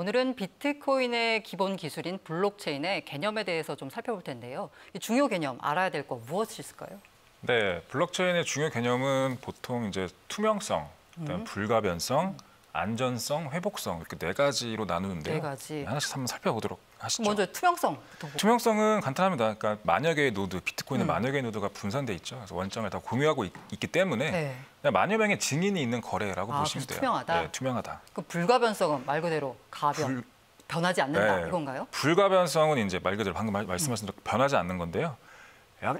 오늘은 비트코인의 기본 기술인 블록체인의 개념에 대해서 좀 살펴볼 텐데요. 이 중요 개념 알아야 될 거 무엇이 있을까요? 네, 블록체인의 중요 개념은 보통 이제 투명성, 그다음 불가변성, 안전성, 회복성 이렇게 네 가지로 나누는데요. 네 가지. 하나씩 한번 살펴보도록 하시죠. 먼저 투명성부터. 투명성은 간단합니다. 그러니까 만여 개의 노드, 비트코인은 만여 개의 노드가 분산돼 있죠. 그래서 원점을 다 공유하고 있기 때문에 네. 그냥 만여 명의 증인이 있는 거래라고 보시면 돼요. 투명하다. 네, 투명하다. 그 불가변성은 말 그대로 변하지 않는다 네. 이건가요? 불가변성은 이제 말 그대로 방금 말씀하신 대로 변하지 않는 건데요.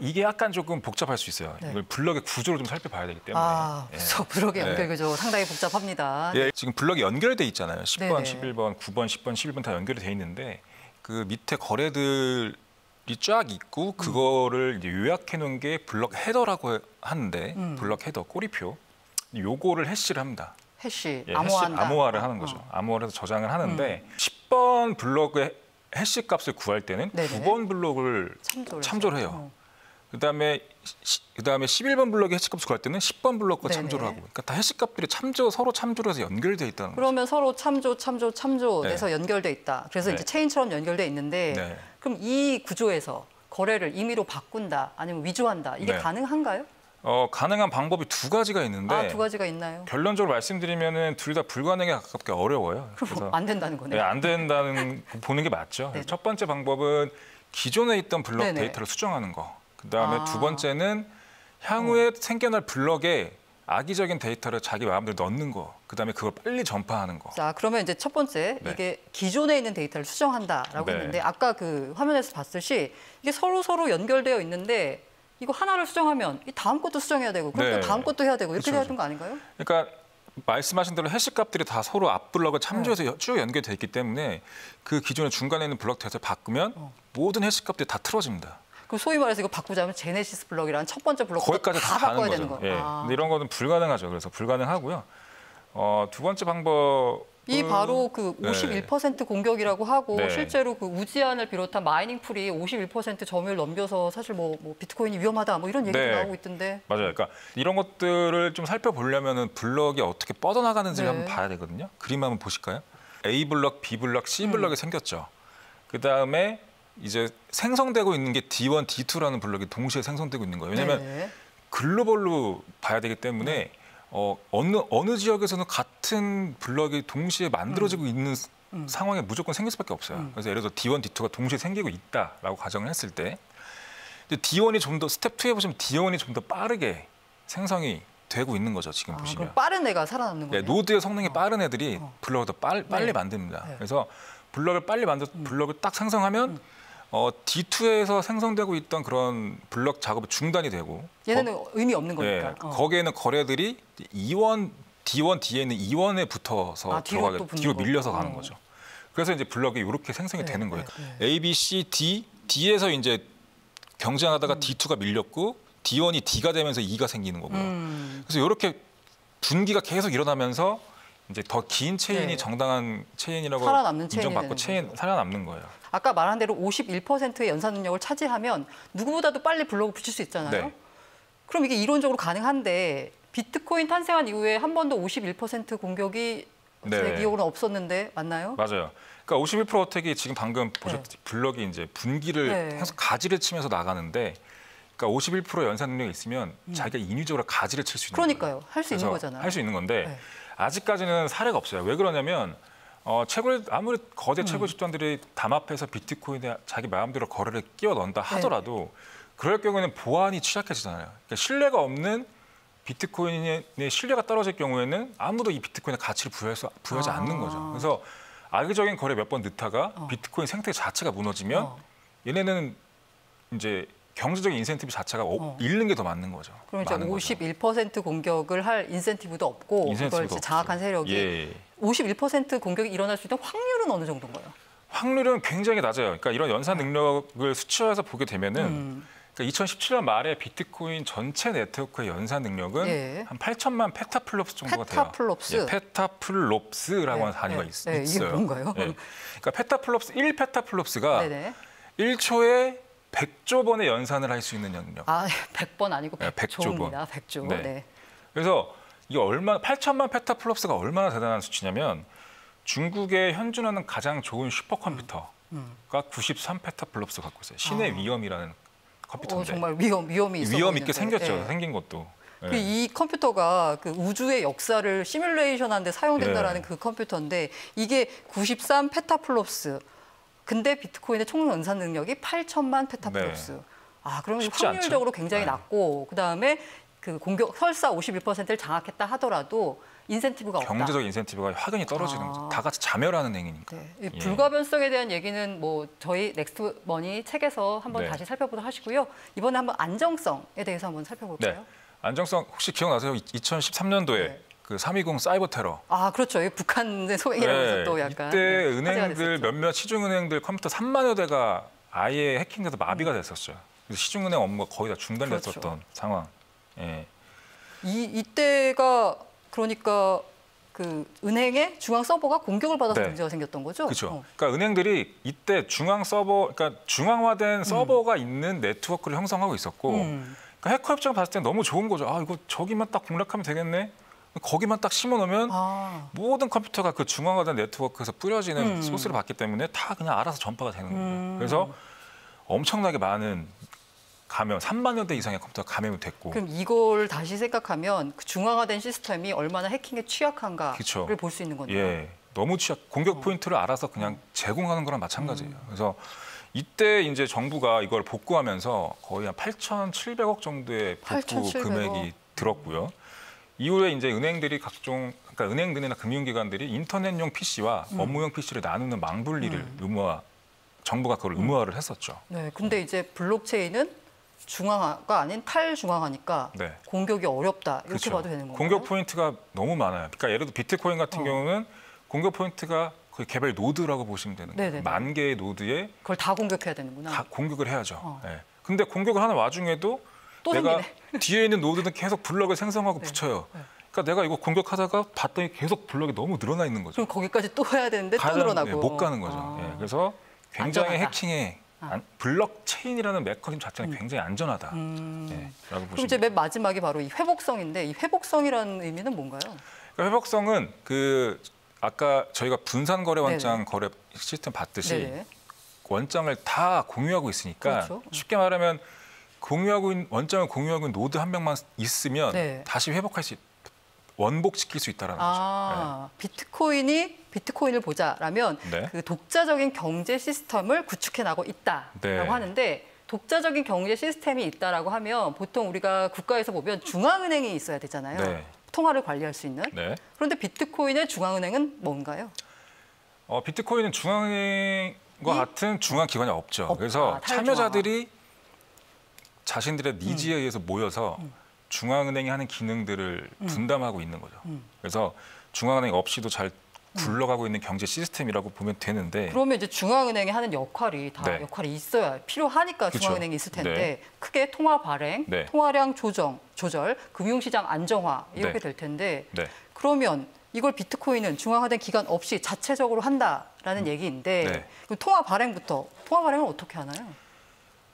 이게 약간 조금 복잡할 수 있어요. 네. 이걸 블럭의 구조를 좀 살펴봐야 되기 때문에. 그래서 블럭의 연결 구조 상당히 복잡합니다. 예, 지금 블럭이 연결돼 있잖아요. 10번, 네네. 11번, 9번, 10번, 11번 다 연결이 돼 있는데 그 밑에 거래들이 쫙 있고 그거를 이제 요약해 놓은 게 블럭 헤더라고 하는데 블럭 헤더 꼬리표 요거를 해시를 합니다. 해시, 예, 암호화한다. 암호화를 하는 거죠. 암호화를 해서 저장을 하는데 10번 블럭의 해시 값을 구할 때는 네네. 9번 블럭을 참조를 해요. 그다음에 11번 블럭의 해시 값을 구할 때는 10번 블럭과 네네. 참조를 하고, 그러니까 다 해시 값들이 서로 참조를 해서 연결돼 있다는 거죠. 그러면 서로 참조돼서 네. 연결돼 있다. 그래서 네. 이제 체인처럼 연결돼 있는데 네. 그럼 이 구조에서 거래를 임의로 바꾼다 아니면 위조한다 이게 네. 가능한가요? 가능한 방법이 두 가지가 있는데 두 가지가 있나요? 결론적으로 말씀드리면은 둘 다 불가능에 가깝게 어려워요. 그럼 안 된다는 거네요. 네, 안 된다는 보는 게 맞죠. 네네. 첫 번째 방법은 기존에 있던 블럭 네네. 데이터를 수정하는 거. 그다음에 두 번째는 향후에 생겨날 블럭에 악의적인 데이터를 자기 마음대로 넣는 거. 그다음에 그걸 빨리 전파하는 거. 자, 그러면 이제 첫 번째 네. 이게 기존에 있는 데이터를 수정한다라고 네. 했는데 아까 그 화면에서 봤듯이 이게 서로 연결되어 있는데 이거 하나를 수정하면 이 다음 것도 수정해야 되고 그럼 네. 또 다음 것도 해야 되고 이렇게 그쵸, 되는 거 아닌가요? 그러니까 말씀하신 대로 해시 값들이 다 서로 앞 블럭을 참조해서 쭉 연결돼 있기 때문에 그 기존의 중간에 있는 블럭 데이터를 바꾸면 모든 해시 값들이 다 틀어집니다. 그 소위 말해서 이거 바꾸자면 제네시스 블럭이라는 첫 번째 블럭 거기까지 다 바꿔야 가는 되는 거죠. 거예요. 예. 근데 이런 거는 불가능하죠. 그래서 불가능하고요. 두 번째 방법 이 바로 그 51% 공격이라고 하고 네. 실제로 그 우지안을 비롯한 마이닝 풀이 51% 점유율 넘겨서 사실 뭐 비트코인이 위험하다 뭐 이런 얘기도 네. 나오고 있던데. 맞아요. 그러니까 이런 것들을 좀 살펴보려면은 블럭이 어떻게 뻗어나가는지를 네. 한번 봐야 되거든요. 그림 한번 보실까요? A 블럭, B 블럭, C 블럭이 생겼죠. 그 다음에 이제 생성되고 있는 게 D1, D2라는 블럭이 동시에 생성되고 있는 거예요. 왜냐하면 네. 글로벌로 봐야 되기 때문에 어느 지역에서는 같은 블럭이 동시에 만들어지고 있는 상황에 무조건 생길 수밖에 없어요. 그래서 예를 들어 D1, D2가 동시에 생기고 있다라고 가정을 했을 때 D1이 좀 더 스텝 2에 보시면 D1이 좀 더 빠르게 생성이 되고 있는 거죠. 지금 보시면. 그럼 빠른 애가 살아남는 거예요? 네, 노드의 성능이 빠른 애들이 블럭을 더 빨리 만듭니다. 네. 그래서 블럭을 빨리 블럭을 딱 생성하면 D2에서 생성되고 있던 그런 블럭 작업이 중단이 되고 얘네는 의미 없는 거니까. 네, 거기에는 거래들이 D1 뒤에 있는 E1에 붙어서 뒤로 밀려서 가는 거죠. 그래서 이제 블럭이 이렇게 생성이 되는 거예요. A, B, C, D에서 이제 경쟁하다가 D2가 밀렸고 D1이 D가 되면서 E가 생기는 거고요. 그래서 이렇게 분기가 계속 일어나면서 이제 더 긴 체인이 정당한 체인이라고 인정받고 살아남는 거예요. 아까 말한 대로 51%의 연산 능력을 차지하면 누구보다도 빨리 블록을 붙일 수 있잖아요. 네. 그럼 이게 이론적으로 가능한데 비트코인 탄생한 이후에 한 번도 51% 공격이 제 기억으로는 없었는데 맞나요? 맞아요. 그러니까 51% 어택이 지금 방금 보셨듯이 블럭이 이제 분기를 해서 가지를 치면서 나가는데 그러니까 51% 연산 능력이 있으면 자기가 인위적으로 가지를 칠 수 있는 거예요. 그러니까요. 할 수 있는 거잖아요. 할 수 있는 건데 아직까지는 사례가 없어요. 왜 그러냐면 아무리 거대 채굴 집단들이 담합해서 비트코인에 자기 마음대로 거래를 끼워 넣는다 하더라도 그럴 경우에는 보안이 취약해지잖아요. 그러니까 신뢰가 없는 비트코인의 신뢰가 떨어질 경우에는 아무도 이 비트코인의 가치를 부여하지 않는 거죠. 그래서 악의적인 거래 몇 번 넣다가 비트코인 생태 자체가 무너지면 얘네는 이제 경제적인 인센티브 자체가 잃는 게 더 맞는 거죠. 그럼 이제 51% 공격을 할 인센티브도 없고 그걸 장악한 세력이 51% 공격이 일어날 수 있는 확률은 어느 정도인가요? 확률은 굉장히 낮아요. 그러니까 이런 연산 능력을 수치화해서 보게 되면은 그러니까 2017년 말에 비트코인 전체 네트워크의 연산 능력은 한 8천만 페타플롭스 정도가 돼요. 페타플롭스? 페타플롭스라고 하는 단위가 있어요. 이게 뭔가요? 그러니까 페타플롭스 1페타플롭스가 1초에 100조 번의 연산을 할 수 있는 영역. 100번 아니고 100조입니다. 100조. 그래서 이게 8천만 페타플롭스가 얼마나 대단한 수치냐면 중국에 현존하는 가장 좋은 슈퍼컴퓨터가 93 페타플롭스 갖고 있어요. 신의 위험이라는 컴퓨터인데. 정말 위험이 있어 위험 있게 보이는데. 생겼죠. 예. 생긴 것도. 그 이 컴퓨터가 그 우주의 역사를 시뮬레이션하는데 사용된다라는 예. 그 컴퓨터인데 이게 93 페타플롭스. 근데 비트코인의 총 연산 능력이 8천만 페타플롭스. 네. 그러면 쉽지 확률적으로 않죠? 굉장히 네. 낮고 그다음에 그 공격 설사 51%를 장악했다 하더라도 인센티브가 없다. 경제적 인센티브가 확연히 떨어지는 거죠. 다 같이 자멸하는 행위니까. 네. 이 예. 불가변성에 대한 얘기는 뭐 저희 넥스트 머니 책에서 한번 네. 다시 살펴보도록 하시고요. 이번에 한번 안정성에 대해서 한번 살펴볼까요? 네. 안정성 혹시 기억나세요? 2013년도에 네. 그 320 사이버 테러. 그렇죠. 이 북한의 소행이라면서 또 약간 이때 화제가 은행들 됐었죠. 몇몇 시중은행들 컴퓨터 3만여 대가 아예 해킹돼서 마비가 됐었죠. 그래서 시중은행 업무가 거의 다 중단됐었던 그렇죠. 상황. 예. 이때가 그러니까 그 은행의 중앙 서버가 공격을 받아서 네. 문제가 생겼던 거죠. 그렇죠. 그러니까 은행들이 이때 그러니까 중앙화된 서버가 있는 네트워크를 형성하고 있었고, 그러니까 해커 입장 봤을 때 너무 좋은 거죠. 이거 저기만 딱 공략하면 되겠네. 거기만 딱 심어놓으면 모든 컴퓨터가 그 중앙화된 네트워크에서 뿌려지는 소스를 받기 때문에 다 그냥 알아서 전파가 되는 겁니다. 그래서 엄청나게 많은 감염, 3만여 대 이상의 컴퓨터가 감염이 됐고. 그럼 이걸 다시 생각하면 그 중앙화된 시스템이 얼마나 해킹에 취약한가를 그쵸. 볼 수 있는 거네요. 예, 너무 공격 포인트를 알아서 그냥 제공하는 거랑 마찬가지예요. 그래서 이때 이제 정부가 이걸 복구하면서 거의 한 8,700억 정도의 복구 8,700억. 금액이 들었고요. 이후에 이제 은행들이 그러니까 은행들이나 금융기관들이 인터넷용 PC와 업무용 PC를 나누는 망분리를 정부가 그걸 의무화를 했었죠. 네, 근데 이제 블록체인은 중앙화가 아닌 탈중앙화니까 네. 공격이 어렵다 이렇게 그렇죠. 봐도 되는 건가요? 공격 포인트가 너무 많아요. 그러니까 예를 들어 비트코인 같은 경우는 공격 포인트가 거의 개별 노드라고 보시면 되는 거예요. 네네네. 만 개의 노드에 그걸 다 공격해야 되는구나. 다 공격을 해야죠. 네. 근데 공격을 하는 와중에도 또 내가 생기네. 뒤에 있는 노드는 계속 블럭을 생성하고 네. 붙여요. 그러니까 내가 이거 공격하다가 봤더니 계속 블럭이 너무 늘어나 있는 거죠. 그럼 거기까지 또 해야 되는데 또 늘어나고. 못 가는 거죠. 예, 그래서 굉장히 안전하다. 해킹에 블록체인이라는 메커니즘 자체는 굉장히 안전하다. 예, 라고 그럼 보시면 이제 맨 마지막이 바로 이 회복성인데 이 회복성이라는 의미는 뭔가요? 그러니까 회복성은 그 아까 저희가 분산 거래 원장 네네. 거래 시스템 봤듯이 네네. 원장을 다 공유하고 있으니까 그렇죠. 쉽게 말하면 원장을 공유하고 있는 노드 한 명만 있으면 네. 다시 회복할 수 원복시킬 수 있다라는 거죠. 비트코인을 보자라면 네. 그 독자적인 경제 시스템을 구축해 나가고 있다라고 네. 하는데 독자적인 경제 시스템이 있다라고 하면 보통 우리가 국가에서 보면 중앙은행이 있어야 되잖아요. 네. 통화를 관리할 수 있는. 네. 그런데 비트코인의 중앙은행은 뭔가요? 비트코인은 중앙은행과 같은 중앙 기관이 없죠. 없다. 그래서 탈중앙화. 참여자들이 자신들의 니즈에 의해서 모여서 중앙은행이 하는 기능들을 분담하고 있는 거죠. 그래서 중앙은행 없이도 잘 굴러가고 있는 경제 시스템이라고 보면 되는데 그러면 이제 중앙은행이 하는 역할이 다 네. 역할이 있어야 필요하니까 그쵸. 중앙은행이 있을 텐데 네. 크게 통화 발행, 네. 통화량 조절, 금융시장 안정화 이렇게 네. 될 텐데 네. 그러면 이걸 비트코인은 중앙화된 기관 없이 자체적으로 한다라는 얘기인데 네. 그럼 통화 발행은 어떻게 하나요?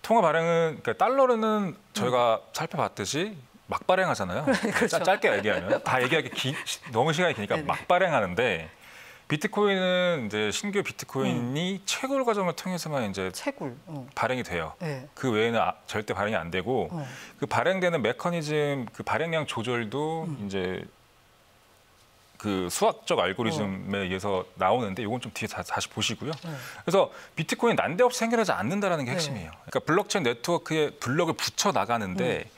통화 발행은 그러니까 달러는 저희가 살펴봤듯이 막 발행하잖아요. 그렇죠. 짧게 얘기하면 다 얘기하기 너무 시간이 기니까 네네. 막 발행하는데 비트코인은 이제 신규 비트코인이 채굴 과정을 통해서만 이제 채굴. 발행이 돼요. 네. 그 외에는 절대 발행이 안 되고 그 발행되는 메커니즘, 그 발행량 조절도 이제 그 수학적 알고리즘에 의해서 나오는데 이건 좀 뒤에 다시 보시고요. 그래서 비트코인 난데없이 해결하지 않는다라는 게 핵심이에요. 그러니까 블록체인 네트워크에 블럭을 붙여 나가는데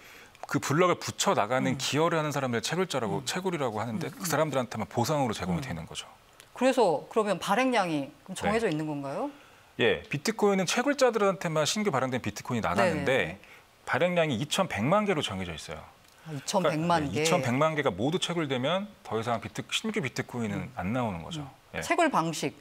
그 블럭을 붙여 나가는 기여를 하는 사람들 채굴이라고 하는데 그 사람들한테만 보상으로 제공이 되는 거죠. 그래서 그러면 발행량이 그럼 정해져 있는 건가요? 예, 비트코인은 채굴자들한테만 신규 발행된 비트코인이 나가는데 네네. 발행량이 2,100만 개로 정해져 있어요. 2,100만 개. 2,100만 개가 모두 채굴되면 더 이상 신규 비트코인은 안 나오는 거죠. 예. 채굴 방식.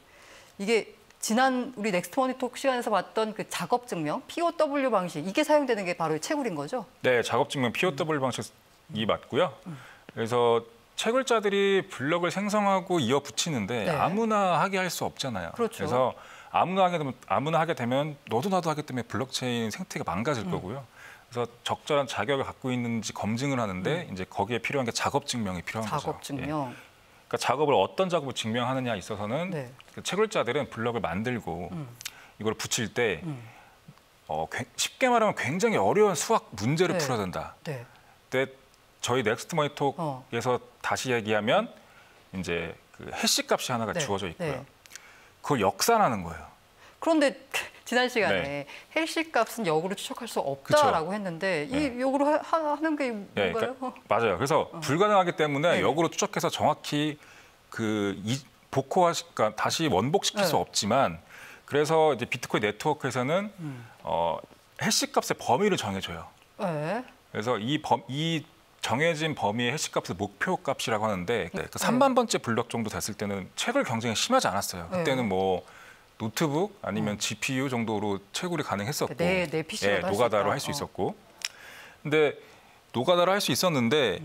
이게 지난 우리 넥스트 머니톡 시간에서 봤던 그 작업 증명, POW 방식. 이게 사용되는 게 바로 채굴인 거죠? 네, 작업 증명 POW 방식이 맞고요. 그래서 채굴자들이 블럭을 생성하고 이어 붙이는데 네. 아무나 하게 할 수 없잖아요. 그렇죠. 그래서 아무나 하게 되면 너도 나도 하기 때문에 블록체인 생태가 망가질 거고요. 그래서 적절한 자격을 갖고 있는지 검증을 하는데 이제 거기에 필요한 게 작업 증명이 필요한 거죠. 작업 증명. 그러니까 작업을 어떤 작업을 증명하느냐에 있어서는 네. 그 채굴자들은 블럭을 만들고 이걸 붙일 때 쉽게 말하면 굉장히 어려운 수학 문제를 네. 풀어야 된다. 네. 근데 저희 넥스트 머니톡에서 다시 얘기하면 이제 그 해시 값이 하나가 네. 주어져 있고요. 네. 그걸 역산하는 거예요. 그런데 지난 시간에 네. 헬시 값은 역으로 추적할 수 없다라고 했는데 이 역으로 하는 게 뭔가요? 그러니까 맞아요. 그래서 불가능하기 때문에 네. 역으로 추적해서 정확히 그러니까 다시 원복시킬 수 네. 없지만 그래서 이제 비트코인 네트워크에서는 해시 값의 범위를 정해줘요. 네. 그래서 이 정해진 범위의 해시 값을 목표 값이라고 하는데 그 3만 번째 블럭 정도 됐을 때는 채굴 경쟁이 심하지 않았어요. 그때는 뭐 노트북 아니면 GPU 정도로 채굴이 가능했었고 내 PC로도 노가다로 할 수 있었고 근데 노가다로 할 수 있었는데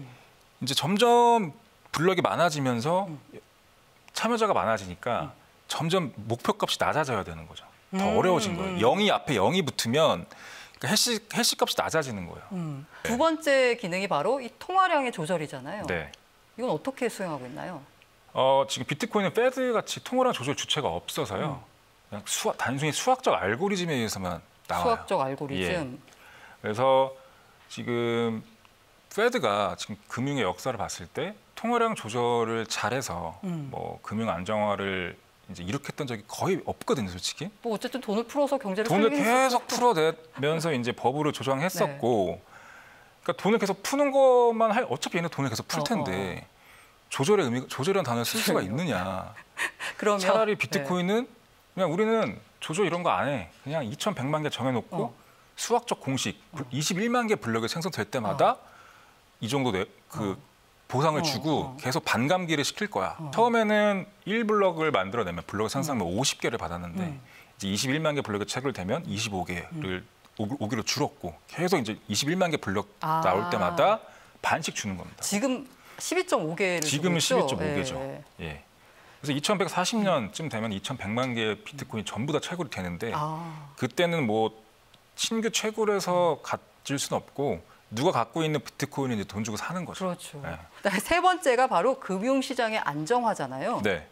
이제 점점 블럭이 많아지면서 참여자가 많아지니까 점점 목표 값이 낮아져야 되는 거죠. 더 어려워진 거예요. 0이 앞에 0이 붙으면 그러니까 해시 값이 낮아지는 거예요. 두 번째 기능이 바로 이 통화량의 조절이잖아요. 네. 이건 어떻게 수행하고 있나요? 지금 비트코인은 패드 같이 통화량 조절 주체가 없어서요. 그냥 단순히 수학적 알고리즘에 의해서만 나와요. 수학적 알고리즘. 예. 그래서 지금 패드가 지금 금융의 역사를 봤을 때 통화량 조절을 잘해서 뭐 금융 안정화를 이제 일으켰던 적이 거의 없거든요, 솔직히. 뭐 어쨌든 돈을 풀어서 경제를 돈을 살리긴 계속 풀어내면서 이제 법으로 조정했었고, 그러니까 돈을 계속 푸는 것만 어차피 얘는 돈을 계속 풀 텐데 조절이라는 단어를 쓸 수가 있느냐? 그러면 차라리 비트코인은 그냥 우리는 조절 이런 거 안 해. 그냥 2,100만 개 정해놓고 수학적 공식 21만 개 블럭이 생성될 때마다 이 정도 보상을 주고 계속 반감기를 시킬 거야. 처음에는 1블럭을 만들어내면 블럭을 생성하면 50개를 받았는데 이제 21만 개 블럭이 체결되면 25개를 오기로 줄었고 계속 이제 21만 개 블럭 나올 때마다 반씩 주는 겁니다. 지금 12.5개를 지금은 12.5개죠. 예. 그래서 2140년쯤 되면 2,100만 개의 비트코인이 전부 다 채굴이 되는데 그때는 뭐 신규 채굴해서 가질 수는 없고 누가 갖고 있는 비트코인을 이제 돈 주고 사는 거죠. 그렇죠. 네. 그다음에 세 번째가 바로 금융시장의 안정화잖아요. 네.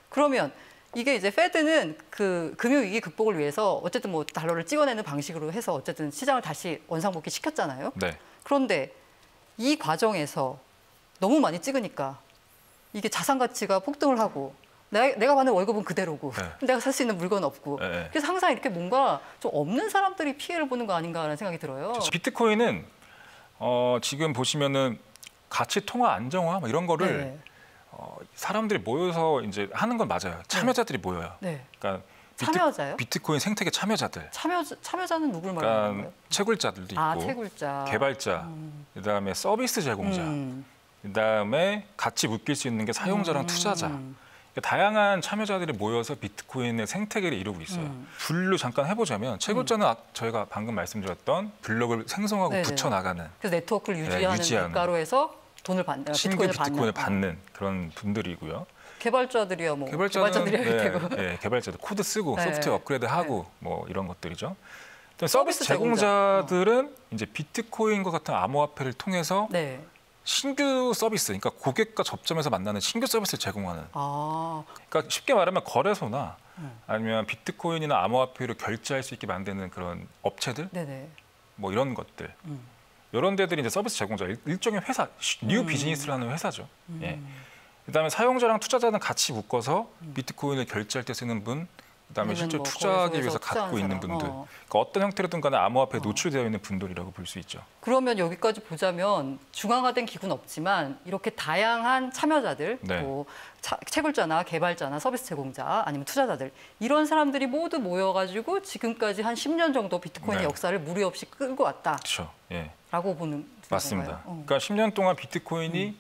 그러면 이게 이제 패드는 그 금융위기 극복을 위해서 어쨌든 뭐 달러를 찍어내는 방식으로 해서 어쨌든 시장을 다시 원상복귀 시켰잖아요. 네. 그런데 이 과정에서 너무 많이 찍으니까 이게 자산 가치가 폭등을 하고 내가 받는 월급은 그대로고 내가 살 수 있는 물건은 없고 그래서 항상 이렇게 뭔가 좀 없는 사람들이 피해를 보는 거 아닌가라는 생각이 들어요. 비트코인은 지금 보시면은 가치 통화 안정화 뭐 이런 거를 사람들이 모여서 이제 하는 건 맞아요. 참여자들이 모여요. 그러니까 참여자요? 비트코인 생태계 참여자들. 참여자는 누굴 말하는 거예요? 채굴자들도 있고, 채굴자, 개발자, 그다음에 서비스 제공자, 그다음에 같이 묶일 수 있는 게 사용자랑 투자자. 그러니까 다양한 참여자들이 모여서 비트코인의 생태계를 이루고 있어요. 분류 잠깐 해보자면 채굴자는 저희가 방금 말씀드렸던 블록을 생성하고 붙여 나가는. 그래서 네트워크를 유지하는 대가로 해서 돈을 받는, 신규 비트코인을 받는 그런 분들이고요. 개발자들이야 뭐 개발자들이야 개발자들 코드 쓰고 소프트웨어 업그레이드하고 뭐 이런 것들이죠. 서비스 제공자들은 이제 비트코인과 같은 암호화폐를 통해서 신규 서비스, 그러니까 고객과 접점해서 만나는 신규 서비스를 제공하는. 그러니까 쉽게 말하면 거래소나 아니면 비트코인이나 암호화폐로 결제할 수 있게 만드는 그런 업체들, 뭐 이런 것들. 이런 데들이 이제 서비스 제공자, 일종의 회사, 뉴 비즈니스라는 회사죠. 그다음에 사용자랑 투자자는 같이 묶어서 비트코인을 결제할 때 쓰는 분, 그다음에 실제 투자하기 위해서 갖고 있는 분들, 그러니까 어떤 형태로든 간에 암호화폐에 노출되어 있는 분들이라고 볼 수 있죠. 그러면 여기까지 보자면 중앙화된 기구는 없지만 이렇게 다양한 참여자들, 뭐 채굴자나 개발자나 서비스 제공자 아니면 투자자들 이런 사람들이 모두 모여가지고 지금까지 한 10년 정도 비트코인의 역사를 무리 없이 끌고 왔다. 그렇죠. 라고 보는 맞습니다. 그러니까 10년 동안 비트코인이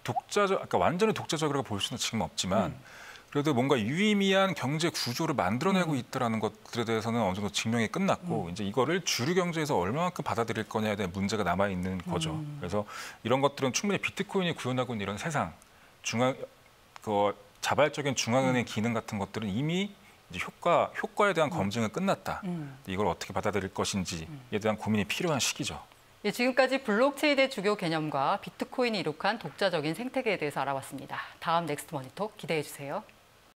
그러니까 완전히 독자적이라고 볼 수는 지금 없지만 그래도 뭔가 유의미한 경제 구조를 만들어내고 있다는 것들에 대해서는 어느 정도 증명이 끝났고 이제 이거를 주류 경제에서 얼마만큼 받아들일 거냐에 대한 문제가 남아 있는 거죠. 그래서 이런 것들은 충분히 비트코인이 구현하고 있는 이런 세상, 자발적인 중앙은행 기능 같은 것들은 이미 이제 효과에 대한 검증은 끝났다. 이걸 어떻게 받아들일 것인지에 대한 고민이 필요한 시기죠. 예, 지금까지 블록체인의 주요 개념과 비트코인이 이룩한 독자적인 생태계에 대해서 알아봤습니다. 다음 넥스트 모니터 기대해 주세요.